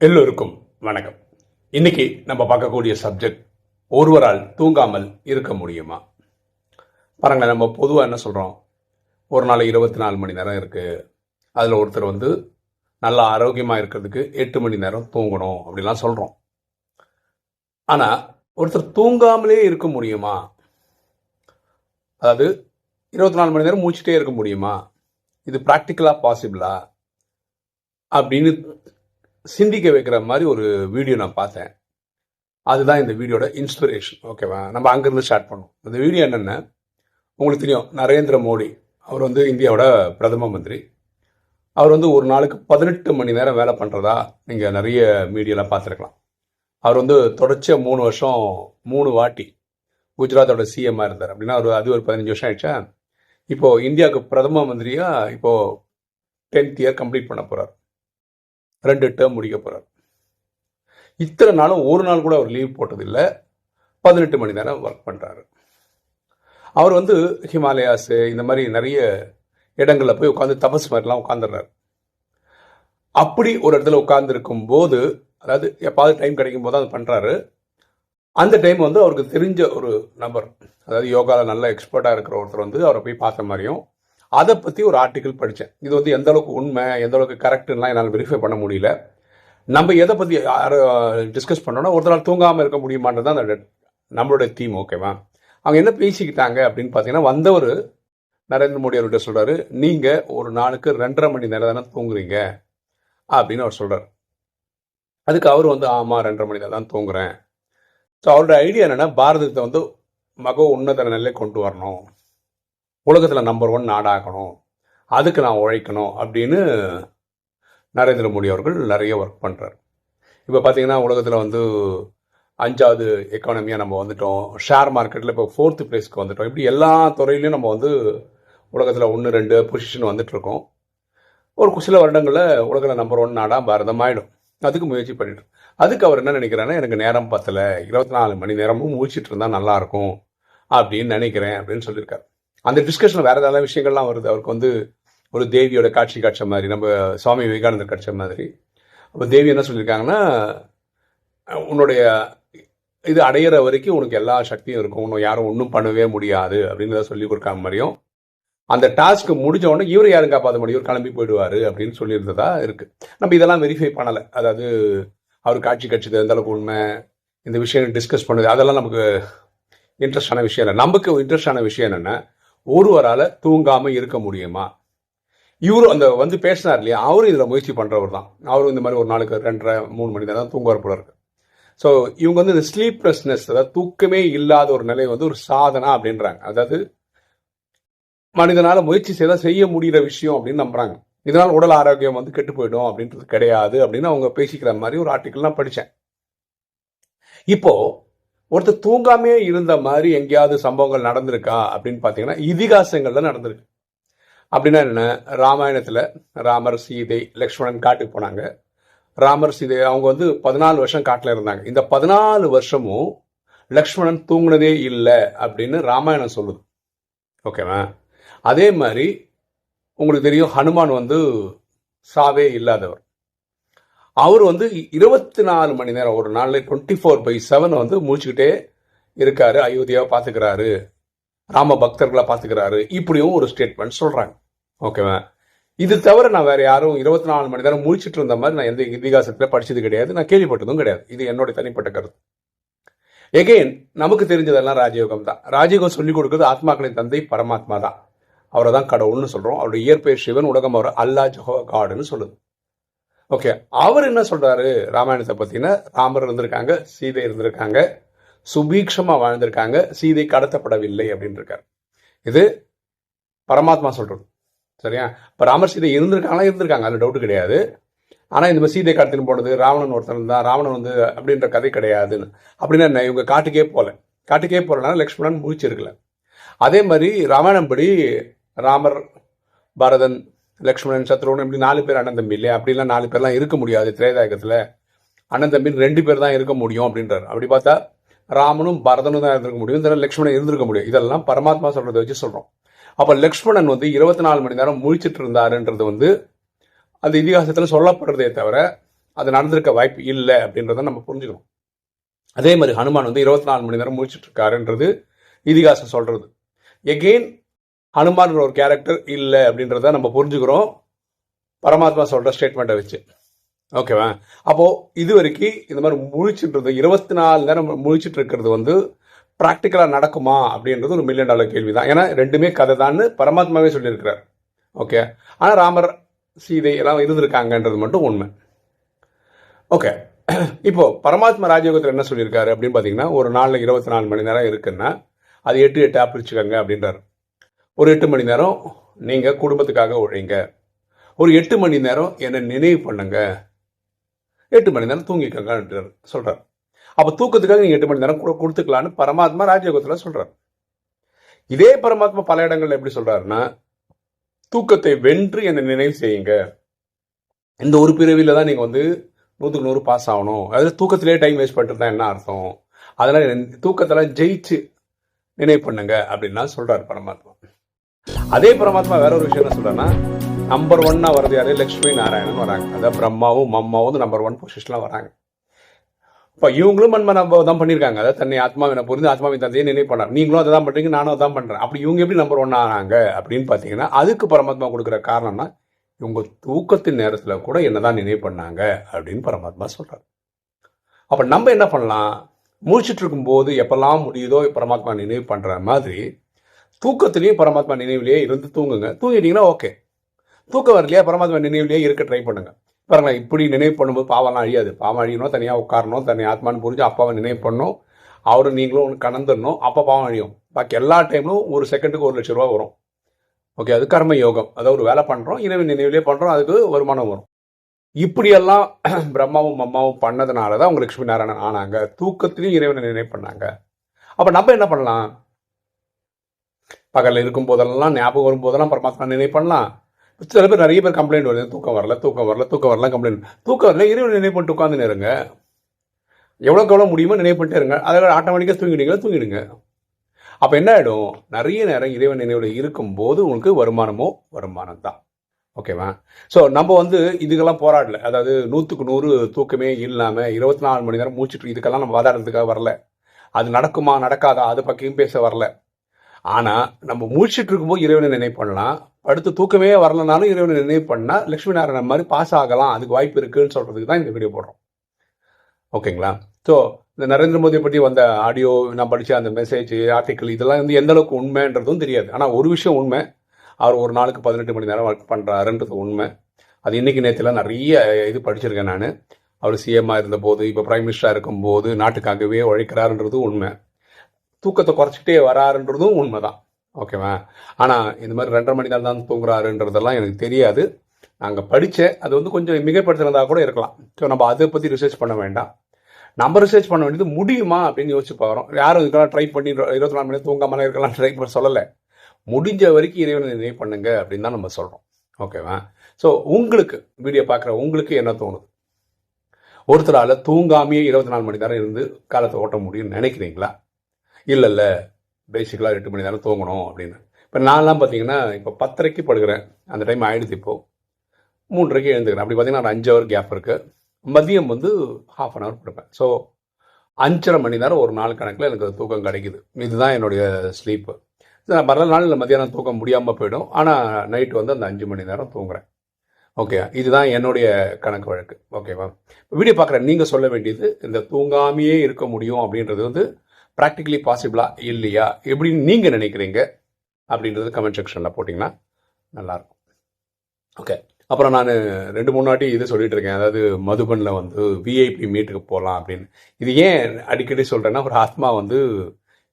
எல்லோருக்கும் வணக்கம். இன்னைக்கு நம்ம பார்க்கக்கூடிய சப்ஜெக்ட், ஒருவரால் தூங்காமல் இருக்க முடியுமா? பாருங்களேன், நம்ம பொதுவாக என்ன சொல்கிறோம், ஒரு நாள் 24 மணி நேரம் இருக்குது, அதில் ஒருத்தர் நல்லா ஆரோக்கியமாக இருக்கிறதுக்கு 8 மணி நேரம் தூங்கணும் அப்படிலாம் சொல்கிறோம். ஆனால் ஒருத்தர் தூங்காமலே இருக்க முடியுமா? அதாவது 24 மணி நேரம் மூச்சுட்டே இருக்க முடியுமா? இது ப்ராக்டிக்கலாக பாசிபிளா அப்படின்னு சிந்திக்க வைக்கிற மாதிரி ஒரு வீடியோ நான் பார்த்தேன். அதுதான் இந்த வீடியோட இன்ஸ்பிரேஷன். ஓகேவா? நம்ம அங்கேருந்து ஸ்டார்ட் பண்ணோம். இந்த வீடியோ என்னென்ன, உங்களுக்கு தெரியும், நரேந்திர மோடி அவர் இந்தியாவோட பிரதம மந்திரி. அவர் ஒரு நாளுக்கு 18 மணி நேரம் வேலை பண்ணுறதா நீங்கள் நிறைய மீடியாவில் பார்த்துருக்கலாம். அவர் தொடர்ச்சியாக 3 வருஷம் 3 வாட்டி குஜராத்தோட சிஎம்மாக இருந்தார். அப்படின்னா அது ஒரு 15 வருஷம் ஆயிடுச்சா. இப்போது இந்தியாவுக்கு பிரதம மந்திரியாக இப்போது 10th இயர் கம்ப்ளீட் பண்ண போகிறார். 2 டேர்ம் முடிக்க போகிறார். இத்தனை நாளும் ஒரு நாள் கூட அவர் லீவ் போட்டதில்லை. 18 மணி நேரம் ஒர்க் பண்ணுறாரு. அவர் ஹிமாலயாஸு இந்த மாதிரி நிறைய இடங்களில் போய் உட்காந்து தபஸ் மாதிரிலாம் உட்காந்துடுறாரு. அப்படி ஒரு இடத்துல உட்காந்துருக்கும் போது, அதாவது எப்பாவது டைம் கிடைக்கும் போது அது பண்ணுறாரு. அந்த டைம் அவருக்கு தெரிஞ்ச ஒரு நபர், அதாவது யோகாவில் நல்ல எக்ஸ்பர்ட்டாக இருக்கிற ஒருத்தர் அவரை போய் பார்த்த மாதிரியும், அதை பற்றி ஒரு ஆர்டிக்கிள் படித்தேன். இது எந்த அளவுக்கு உண்மை, எந்த அளவுக்கு கரெக்டுலாம் என்னால் வெரிஃபை பண்ண முடியல. நம்ம எதை பற்றி டிஸ்கஸ் பண்ணோன்னா, ஒருத்தரால் தூங்காமல் இருக்க முடியுமான்றது தான் அந்த நம்மளுடைய தீம். ஓகேவா? அவங்க என்ன பேசிக்கிட்டாங்க அப்படின்னு பார்த்தீங்கன்னா, வந்தவர் நரேந்திர மோடி அவர்கிட்ட சொல்கிறாரு, நீங்கள் ஒரு நாளுக்கு 2.5 மணி நேரம் தானே தூங்குறீங்க அப்படின்னு அவர் சொல்கிறார். அதுக்கு அவர் ஆமாம் 2.5 மணி நேரம் தான் தூங்குறேன். ஸோ அவரோட ஐடியா என்னென்னா, பாரதத்தை மக உன்னத நிலையை கொண்டு வரணும், உலகத்தில் நம்பர் 1 நாடாக்கணும், அதுக்கு நான் உழைக்கணும் அப்படின்னு நரேந்திர மோடி அவர்கள் நிறைய ஒர்க் பண்ணுறார். இப்போ பார்த்தீங்கன்னா, உலகத்தில் 5வது எக்கானமியாக நம்ம வந்துட்டோம். ஷேர் மார்க்கெட்டில் இப்போ 4th பிளேஸ்க்கு வந்துட்டோம். இப்படி எல்லா துறையிலையும் நம்ம உலகத்தில் 1, 2 பொசிஷன் வந்துட்டுருக்கோம். ஒரு சில வருடங்களில் உலகத்தில் நம்பர் 1 நாடாக பாரதம் ஆகிடும். அதுக்கு முயற்சி பண்ணிட்டு, அதுக்கு அவர் என்ன நினைக்கிறாருன்னா, எனக்கு நேரம் பத்தலை, 24 மணி நேரமும் முடிச்சிட்டு இருந்தால் நல்லாயிருக்கும் அப்படின்னு நினைக்கிறேன் அப்படின்னு சொல்லியிருக்காரு. அந்த டிஸ்கஷனில் வேறு ஏதாவது விஷயங்கள்லாம் வருது. அவருக்கு ஒரு தேவியோட காட்சி காட்ச மாதிரி, நம்ம சுவாமி விவேகானந்தர் காட்ச மாதிரி. அப்போ தேவி என்ன சொல்லியிருக்காங்கன்னா, உன்னுடைய இது அடையிற வரைக்கும் உனக்கு எல்லா சக்தியும் இருக்கும், உன்னை யாரும் ஒன்றும் பண்ணவே முடியாது அப்படின்றத சொல்லி கொடுக்காம மாதிரியும், அந்த டாஸ்க்கு முடிஞ்ச உடனே இவர் யாரும் காப்பாற்ற முடியும், இவர் கிளம்பி போயிடுவார் அப்படின்னு சொல்லியிருந்ததா இருக்குது. நம்ம இதெல்லாம் வெரிஃபை பண்ணலை. அதாவது அவர் காட்சி கட்சிது எந்த அளவுக்கு உண்மை, இந்த விஷயம் டிஸ்கஸ் பண்ணுது, அதெல்லாம் நமக்கு இன்ட்ரெஸ்டான விஷயம் இல்லை. நமக்கு இன்ட்ரெஸ்டான விஷயம் என்னென்னா, ஒருவரால் தூங்காமல் இருக்க முடியுமா? இவரும் அந்த பேசினார் இல்லையா, அவரும் இதில் முயற்சி பண்ணுறவர் தான். அவரும் இந்த மாதிரி ஒரு நாளுக்கு 2.5 3 மணி நேரம் தூங்குவார் போல இருக்கு. ஸோ இவங்க இந்த ஸ்லீப்லெஸ்னஸ், அதாவது தூக்கமே இல்லாத ஒரு நிலை ஒரு சாதனை அப்படின்றாங்க. அதாவது மனிதனால் முயற்சி செய்ய முடிகிற விஷயம் அப்படின்னு நம்புறாங்க. இதனால் உடல் ஆரோக்கியம் கெட்டு போயிடும் அப்படின்றது கிடையாது அப்படின்னு அவங்க பேசிக்கிற மாதிரி ஒரு ஆர்டிக்கிள் நான் படித்தேன். இப்போ ஒருத்தர் தூங்காமே இருந்த மாதிரி எங்கேயாவது சம்பவங்கள் நடந்திருக்கா அப்படின்னு பார்த்தீங்கன்னா, இதிகாசங்கள்ல நடந்திருக்கு. அப்படின்னா என்ன, ராமாயணத்தில் ராமர், சீதை, லக்ஷ்மணன் காட்டுக்கு போனாங்க. ராமர், சீதை அவங்க 14 வருஷம் காட்டில் இருந்தாங்க. இந்த 14 வருஷமும் லக்ஷ்மணன் தூங்கினதே இல்லை அப்படின்னு ராமாயணம் சொல்லுது. ஓகேவா? அதே மாதிரி உங்களுக்கு தெரியும், ஹனுமான் சாவே இல்லாதவர். அவர் 24 மணி நேரம் ஒரு நாளில் 24/7 முடிச்சுக்கிட்டே இருக்காரு. அயோத்தியாவை பார்த்துக்கிறாரு, ராம பக்தர்களை பார்த்துக்கிறாரு, இப்படியும் ஒரு ஸ்டேட்மெண்ட் சொல்றாங்க. ஓகேவா? இது தவிர நான் வேற யாரும் 24 மணி நேரம் முடிச்சுட்டு இருந்த மாதிரி நான் எந்த இதிகாசத்தில் படிச்சது கிடையாது, நான் கேள்விப்பட்டதும் கிடையாது. இது என்னுடைய தனிப்பட்ட கருத்து. எகெயின் நமக்கு தெரிஞ்சதெல்லாம் ராஜயோகம் தான். ராஜயோகம் சொல்லிக் கொடுக்குறது ஆத்மாக்களின் தந்தை பரமாத்மா தான். அவரை தான் கடவுள்னு சொல்றோம். அவருடைய இயற்பெயர் சிவன், உலகம் அவர் அல்லா ஜஹோவா காடுன்னு சொல்லுது. ஓகே, அவர் என்ன சொல்றாரு ராமாயணத்தை பத்தினா, ராமர் இருந்திருக்காங்க, சீதை இருந்திருக்காங்க, சுபீக்ஷமா வாழ்ந்திருக்காங்க, சீதை கடத்தப்படவில்லை அப்படின்னு இருக்காரு. இது பரமாத்மா சொல்றது. சரியா? இப்போ ராமர் சீதை இருந்திருக்காங்க, அதில் டவுட் கிடையாது. ஆனால் இந்த மாதிரி சீதை கடத்தின்னு போனது ராவணன் ஒருத்தன் தான், ராவணன் அப்படின்ற கதை கிடையாதுன்னு. அப்படின்னா என்ன, இவங்க காட்டுக்கே போகலனால லக்ஷ்மணன் முழிச்சிருக்கல. அதே மாதிரி ராமாயணம் படி ராமர், பரதன், லக்ஷ்மணன், சத்ருவன் இப்படி 4 பேர் அண்ணன் தம்பி இல்லையா? அப்படிலாம் 4 பேர்லாம் இருக்க முடியாது. திரேதாயகத்தில் அண்ணன் தம்பி 2 பேர் தான் இருக்க முடியும் அப்படின்றார். அப்படி பார்த்தா ராமனும் பரதனும் தான் இருந்திருக்க முடியும், லக்ஷ்மணன் இருந்திருக்க முடியும். இதெல்லாம் பரமாத்மா சொல்றதை வச்சு சொல்றோம். அப்ப லக்ஷ்மணன் 24 மணி நேரம் முழிச்சிட்டு இருந்தாருன்றது அந்த இதிகாசத்துல சொல்லப்படுறதே தவிர அது நடந்திருக்க வாய்ப்பு இல்லை அப்படின்றத நம்ம புரிஞ்சுக்கணும். அதே மாதிரி ஹனுமான் வந்து 24 மணி நேரம் முழிச்சிட்டு இருக்காருன்றது இதிகாசம் சொல்றது. எகெயின் ஹனுமான் ஒரு கேரக்டர் இல்லை அப்படின்றத நம்ம புரிஞ்சுக்கிறோம் பரமாத்மா சொல்ற ஸ்டேட்மெண்ட்டை வச்சு. ஓகேவா? அப்போ இது வரைக்கும் இந்த மாதிரி முழிச்சுன்றது 24 நேரம் முழிச்சிட்டு இருக்கிறது வந்து ப்ராக்டிக்கலா நடக்குமா அப்படின்றது ஒரு $1 மில்லியன் கேள்வி தான். ஏன்னா ரெண்டுமே கதை தான் பரமாத்மாவே சொல்லியிருக்கிறார். ஓகே, ஆனால் ராமர் சீதை எல்லாம் இருந்திருக்காங்கன்றது மட்டும் உண்மை. ஓகே, இப்போ பரமாத்மா ராஜயோகத்தில் என்ன சொல்லியிருக்காரு அப்படின்னு பார்த்தீங்கன்னா, ஒரு நாளில் 24 மணி நேரம் இருக்குன்னா அது 8 பிரிச்சுக்கோங்க அப்படின்றாரு. ஒரு 8 மணி நேரம் நீங்கள் குடும்பத்துக்காக உழைங்க, ஒரு 8 மணி நேரம் என்னை நினைவு பண்ணுங்க, 8 மணி நேரம் தூங்கிக்கங்க சொல்றாரு. அப்போ தூக்கத்துக்காக நீங்கள் 8 மணி நேரம் கூட கொடுத்துக்கலான்னு பரமாத்மா ராஜயோகத்தில் சொல்றாரு. இதே பரமாத்மா பல இடங்கள்ல எப்படி சொல்றாருன்னா, தூக்கத்தை வென்று என்னை நினைவு செய்யுங்க. இந்த ஒரு பிறவியில தான் நீங்கள் வந்து 100க்கு 100 பாஸ் ஆகணும். அதாவது தூக்கத்திலே டைம் வேஸ்ட் பண்ணிட்டு தான் என்ன அர்த்தம்? அதனால தூக்கத்தெல்லாம் ஜெயிச்சு நினைவு பண்ணுங்க அப்படின்னா சொல்றாரு பரமாத்மா. அதே பரமாத்மா வேற ஒரு விஷயம் என்ன சொல்றேன்னா, நம்பர் 1 வரது யாரு? லட்சுமி நாராயணன் வராங்க. அதாவது பிரம்மாவும் மம்மாவும் நம்பர் 1 பொசிஷன்ல வராங்க. இப்போ இவங்களும் நம்ம தான் பண்ணியிருக்காங்க. அதாவது தன்னை ஆத்மாவினை புரிந்து ஆத்மாவின் தந்தையை நினைவு பண்ணார். நீங்களும் அதை தான் பண்றீங்க, நானும் அதான் பண்றேன். அப்படி இவங்க எப்படி நம்பர் 1 ஆனாங்க அப்படின்னு பார்த்தீங்கன்னா, அதுக்கு பரமாத்மா கொடுக்குற காரணம்னா, இவங்க தூக்கத்தின் நேரத்தில் கூட என்னதான் நினைவு பண்ணாங்க அப்படின்னு பரமாத்மா சொல்றாரு. அப்ப நம்ம என்ன பண்ணலாம்? முடிச்சுட்டு இருக்கும்போது எப்பெல்லாம் முடியுதோ பரமாத்மா நினைவு பண்ற மாதிரி தூக்கத்திலேயே பரமாத்மா நினைவிலேயே இருந்து தூங்குங்க. தூங்கிட்டீங்கன்னா ஓகே. தூக்கம் வரலையா பரமாத்மா நினைவிலேயே இருக்க ட்ரை பண்ணுங்க. பாருங்களேன், இப்படி நினைவு பண்ணும்போது பாவம்லாம் அழியாது. பாவம் அழியணும், தனியாக உட்காரணும், தனி ஆத்மான்னு புரிஞ்சு அப்பாவை நினைவு பண்ணணும், அவரும் நீங்களும் ஒன்று கலந்துடணும், அப்போ பாவம் அழியும். பாக்கி எல்லா டைம்லும் ஒரு செகண்டுக்கு 1 லட்சம் ரூபா வரும். ஓகே, அது கர்ம யோகம். அதாவது ஒரு வேலை பண்ணுறோம், இறைவன் நினைவிலே பண்ணுறோம், அதுக்கு வருமானம் வரும். இப்படியெல்லாம் பிரம்மாவும் அம்மாவும் பண்ணதுனால தான் அவங்க லட்சுமி நாராயணன் ஆனாங்க. தூக்கத்திலையும் இறைவனை நினைவு பண்ணாங்க. அப்போ நம்ம என்ன பண்ணலாம்? பகலில் இருக்கும் போதெல்லாம் ஞாபகம் வரும் போதெல்லாம் பரமாத்மா நினைவு பண்ணலாம். சில பேர் நிறைய பேர் கம்ப்ளைண்ட் வருது, தூக்கம் வரல கம்ப்ளைண்ட். தூக்கம் வரல, இறைவன் நினைவு பண்ணிட்டு உட்காந்துன்னு இருங்க. எவ்வளோக்கு எவ்வளோ முடியுமோ நினைவு பண்ணிட்டே இருங்க. அதை ஆட்டோமேட்டிக்காக தூங்கிடுங்க. அப்போ என்ன ஆகிடும்? நிறைய நேரம் இறைவன் நினைவில் இருக்கும்போது உங்களுக்கு வருமானம் தான். ஓகேவா? ஸோ நம்ம வந்து இதுக்கெல்லாம் போராடல. அதாவது 100க்கு 100 தூக்கமே இல்லாமல் 24 மணி நேரம் மூச்சுட்டு இதுக்கெல்லாம் நம்ம வாதாடுறதுக்காக வரல. அது நடக்குமா நடக்காதா அது பக்கம் பேச வரல. ஆனால் நம்ம மூச்சுட்டு இருக்கும்போது இறைவனை நினைவு பண்ணலாம். அடுத்து தூக்கமே வரலனாலும் இறைவனை நினைவு பண்ணால் லட்சுமி நாராயணன் மாதிரி பாஸ் ஆகலாம், அதுக்கு வாய்ப்பு இருக்குன்னு சொல்கிறதுக்கு தான் இந்த வீடியோ போடுறோம். ஓகேங்களா? ஸோ இந்த நரேந்திர மோடியை பற்றி வந்த ஆடியோ, நான் படித்த அந்த மெசேஜ் ஆர்டிக்கிள் இதெல்லாம் வந்து எந்த அளவுக்கு உண்மைன்றதும் தெரியாது. ஆனால் ஒரு விஷயம் உண்மை, அவர் ஒரு நாளுக்கு 18 மணி நேரம் ஒர்க் பண்ணுறாருன்றது உண்மை. அது இன்றைக்கி நேற்றுலாம் நிறைய இது படிச்சிருக்கேன் நான். அவர் சிஎம்மாக இருந்தபோது, இப்போ பிரைம் மினிஸ்டராக இருக்கும்போது நாட்டுக்காகவே உழைக்கிறாருன்றதும் உண்மை. தூக்கத்தை குறைச்சிக்கிட்டே வராருன்றதும் உண்மை தான். ஓகேவா? ஆனால் இந்த மாதிரி 2.5 மணி நேரம் தான் தூங்குறாருன்றதெல்லாம் எனக்கு தெரியாது. நாங்கள் படித்தேன், அது வந்து கொஞ்சம் மிகைப்படுத்தினதாக கூட இருக்கலாம். ஸோ நம்ம அதை பற்றி ரிசர்ச் பண்ண வேண்டாம். நம்ம ரிசர்ச் பண்ண வேண்டியது முடியுமா அப்படின்னு யோசிச்சு பார்க்குறோம். யாரும் இதுக்கெல்லாம் ட்ரை பண்ணி 24 மணி நேரம் தூங்காமலாம் இருக்கலாம் ட்ரை பண்ண சொல்லலை. முடிஞ்ச வரைக்கும் இறைவனை நினைவு பண்ணுங்க அப்படின்னு தான் நம்ம சொல்கிறோம். ஓகேவா? ஸோ உங்களுக்கு வீடியோ பார்க்குற உங்களுக்கு என்ன தோணுது? ஒருத்தரால் தூங்காமையே 24 மணி நேரம் இருந்து காலத்தை ஓட்ட முடியும்னு நினைக்கிறீங்களா? இல்லை பேசிக்கலாக 8 மணி நேரம் தூங்கணும் அப்படின்னு. இப்போ நான்லாம் பார்த்தீங்கன்னா இப்போ 10:30க்கு படுக்கிறேன், அந்த டைம் ஆகிடுது. இப்போது 3:30க்கு எழுந்துக்கிறேன். அப்படி பார்த்தீங்கன்னா ஒரு 5 ஹவர் கேப் இருக்குது. மதியம் வந்து ½ அன் ஹவர் படுப்பேன். ஸோ 5.5 மணி நேரம் ஒரு நாள் கணக்கில் எனக்கு தூக்கம் கிடைக்குது. இதுதான் என்னுடைய ஸ்லீப்பு. நான் மற்ற நாளில் மத்தியானம் தூக்கம் முடியாமல் போயிடும், ஆனால் நைட்டு வந்து அந்த 5 மணி நேரம் தூங்குறேன். ஓகே, இதுதான் என்னுடைய கணக்கு வழக்கு. ஓகேவா? வீடியோ பார்க்குறேன், நீங்கள் சொல்ல வேண்டியது இந்த தூங்காமையே இருக்க முடியும் அப்படின்றது வந்து ப்ராக்டிக்கலி பாசிபிளா இல்லையா, எப்படின்னு நீங்கள் நினைக்கிறீங்க அப்படின்றது கமெண்ட் செக்ஷனில் போட்டிங்கன்னா நல்லாயிருக்கும். ஓகே, அப்புறம் நான் 2-3 வாட்டி இது சொல்லிட்டு இருக்கேன். அதாவது மதுபனில் வந்து விஐபி மீட்டுக்கு போகலாம் அப்படின்னு. இது ஏன் அடிக்கடி சொல்கிறேன்னா, ஒரு ஆத்மா வந்து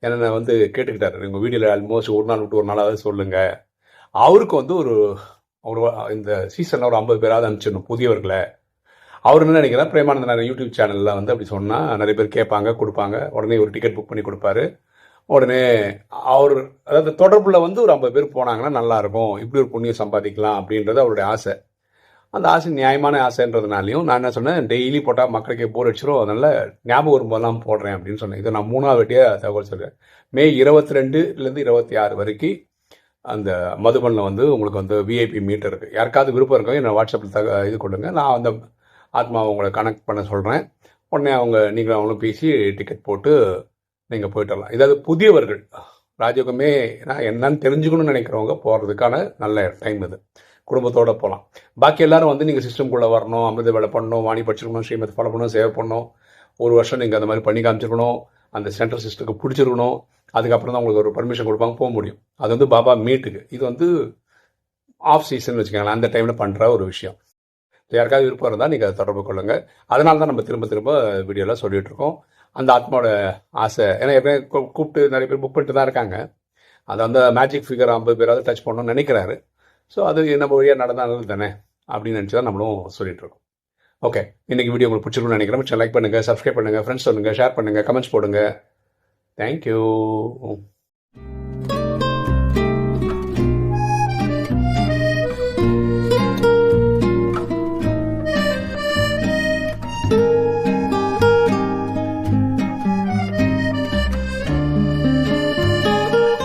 என்னை வந்து கேட்டுக்கிட்டாரு, உங்கள் வீடியோவில் ஆல்மோஸ்ட் ஒரு நாள் விட்டு ஒரு நாளாவது சொல்லுங்கள். அவருக்கு வந்து ஒரு இந்த சீசனில் ஒரு 50 பேராவது அனுப்பிச்சிடணும் புதியவர்களை. அவர் என்ன நினைக்கிறார், பிரேமானந்தன் யூடியூப் சேனலில் வந்து அப்படி சொன்னால் நிறைய பேர் கேட்பாங்க, கொடுப்பாங்க, உடனே ஒரு டிக்கெட் புக் பண்ணி கொடுப்பாரு. உடனே அவர் அதாவது தொடர்பில் வந்து ஒரு 50 பேர் போனாங்கன்னா நல்லாயிருக்கும், இப்படி ஒரு புண்ணியம் சம்பாதிக்கலாம் அப்படின்றது அவருடைய ஆசை. அந்த ஆசை நியாயமான ஆசைன்றதுனாலையும் நான் என்ன சொன்னேன், டெய்லி போட்டால் மக்களுக்கே போர் அடிச்சிடும், அதனால் ஞாபகம் வரும்போதெல்லாம் போடுறேன் அப்படின்னு சொன்னேன். இதை நான் 3ஆவது வாட்டியாக தகவல் சொல்கிறேன். மே 22லேருந்து 26 வரைக்கும் அந்த மதுபனில் வந்து உங்களுக்கு வந்து விஐபி மீட் இருக்குது. யாருக்காவது விருப்பம் இருக்கோ என்னை வாட்ஸ்அப்பில் இது கொடுங்க. நான் ஆத்மாவை உங்களை கனெக்ட் பண்ண சொல்கிறேன். உடனே நீங்களும் அவங்களும் பேசி டிக்கெட் போட்டு நீங்கள் போயிட்டு வரலாம். இதாவது புதியவர்கள் ராஜயோகமே என்னன்னு தெரிஞ்சுக்கணும்னு நினைக்கிறவங்க போகிறதுக்கான நல்ல டைம் இது. குடும்பத்தோடு போகலாம். பாக்கி எல்லாரும் வந்து நீங்கள் சிஸ்டம்குள்ளே வரணும், அமிர்த வேலை பண்ணணும், வாணி படிச்சிருக்கணும், ஸ்ரீமத் ஃபாலோ பண்ணணும், சேவ் பண்ணணும், ஒரு வருஷம் நீங்கள் அந்த மாதிரி பண்ணி காமிச்சிருக்கணும், அந்த சென்ட்ரல் சிஸ்டத்துக்கு பிடிச்சிருக்கணும், அதுக்கப்புறம் தான் உங்களுக்கு ஒரு பர்மிஷன் கொடுப்பாங்க, போக முடியும். அது வந்து பாபா மீட்டுக்கு. இது வந்து ஆஃப் சீசன் வச்சுக்கோங்களேன், அந்த டைமில் பண்ணுற ஒரு விஷயம். யாருக்காவது விருப்பம் இருந்தால் நீங்கள் அதை தொடர்பு கொள்ளுங்கள். அதனால தான் நம்ம திரும்ப திரும்ப வீடியோவில் சொல்லிகிட்டு இருக்கோம். அந்த ஆத்மாவோட ஆசை, ஏன்னா எப்படியே கூப்பிட்டு நிறைய பேர் புக் பண்ணிட்டு தான் இருக்காங்க. அதை வந்து மேஜிக் ஃபிகர் 50 பேராவது டச் பண்ணணும்னு நினைக்கிறாரு. ஸோ அது நம்ம வழியாக நடந்தாலும் தானே அப்படின்னு நினச்சி தான் நம்மளும் சொல்லிட்டு இருக்கோம். ஓகே, இன்னைக்கு வீடியோ உங்களுக்கு பிடிச்சிருக்குன்னு நினைக்கிறேன். லைக் பண்ணுங்கள், சப்ஸ்கிரைப் பண்ணுங்கள், ஃப்ரெண்ட்ஸ் சொல்லுங்கள், ஷேர் பண்ணுங்கள், கமெண்ட்ஸ் போடுங்க. தேங்க்யூ.